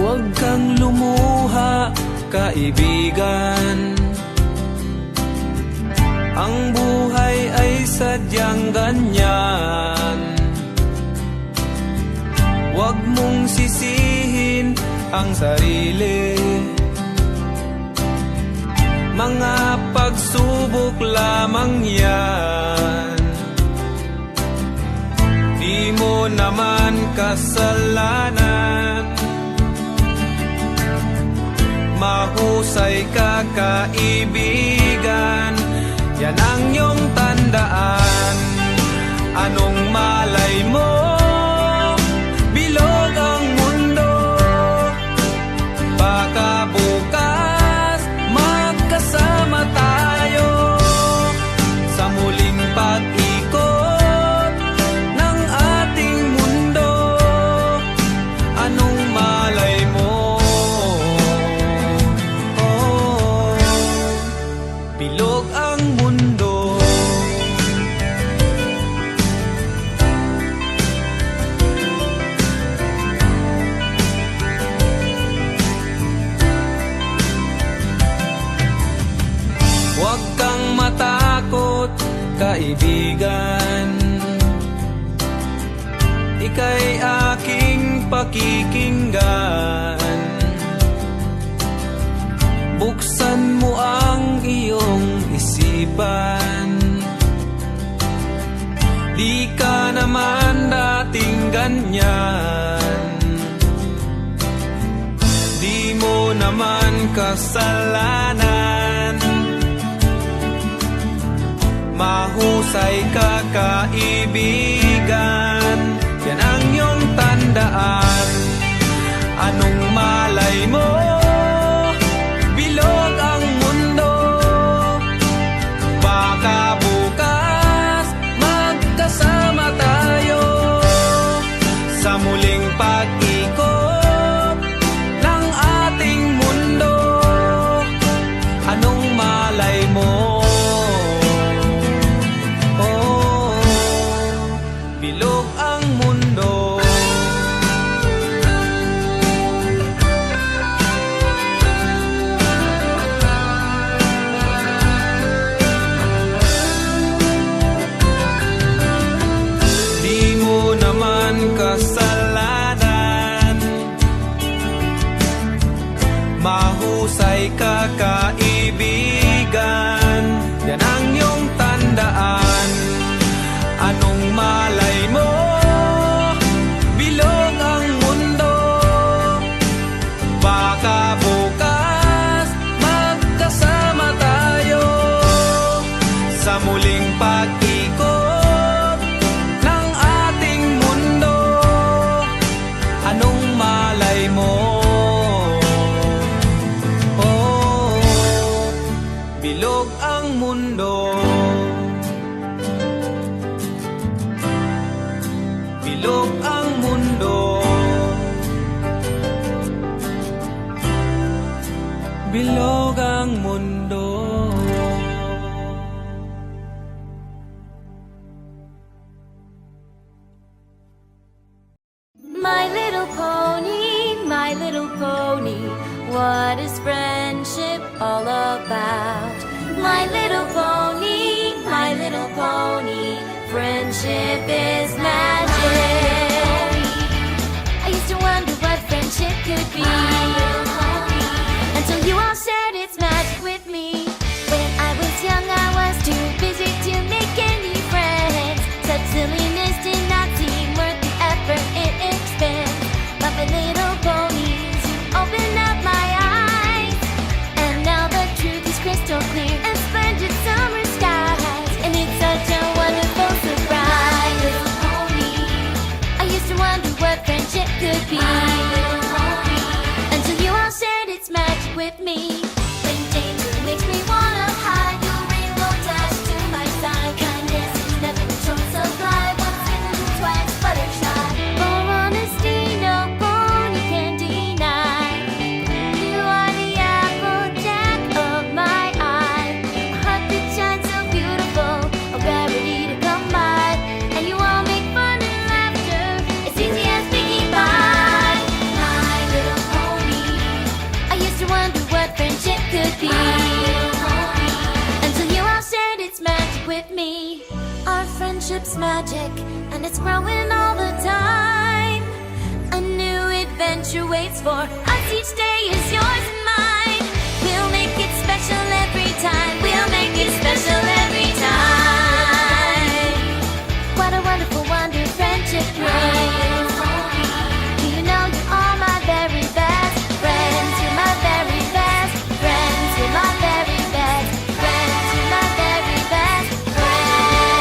Huwag kang lumuha, kaibigan. Ang buhay ay sadyang ganyan. Huwag mong sisihin ang sarili. Mga pagsubok lamang yan. Di mo naman kasalanan. Mahusay ka, kaibigan. Yan ang iyong tandaan. Anong malay mo? Bilog ang mundo. Baka bukas magkasama tayo sa muling pag-ikot ng ating mundo. Anong malay mo? Oh, bilog ang mundo. Huwag kang matakot, kaibigan. Ika'y aking pakikinggan. Buksan mo ang iyong isipan. Di ka naman dating ganyan. Di mo naman kasalanan. Mahusay ka, kaibigan. Yan ang iyong tandaan. Anong malay mo? Bilog ang mundo. Baka bukas magkasama tayo sa muling pag-ikot ng ating mundo. Anong malay mo? Bilog ang mundo. Di mo naman kasalanan. Mahusay ka, kaibigan. Yan ang iyong tandaan. Anong malay mo? Bilog ang mundo. Baka bukas magkasama tayo sa muling pag-ikot ng ating mundo. Anong malay mo? Oh, bilog ang mundo. Bilog ang mundo. Bilog ang mundo. My little pony, what is friendship all about? My little pony, friendship is magic. I used to wonder what friendship could be, until you all shared its magic with me. When I was young, I was too busy to make any friends. Such silliness did not seem worth the effort it expends. But my little ponies, you opened up my eyes, and now the truth is crystal clear and splendid summer skies. And it's such a wonderful surprise. My little pony, magic, and it's growing all the time. A new adventure waits for us, each day is yours and mine. We'll make it special every time, we'll make it special every time. What a wonderful wonder friendship brings. Do you know you're all my very best friends? You're my very best friends. You're my very best friends. You're my very best friends.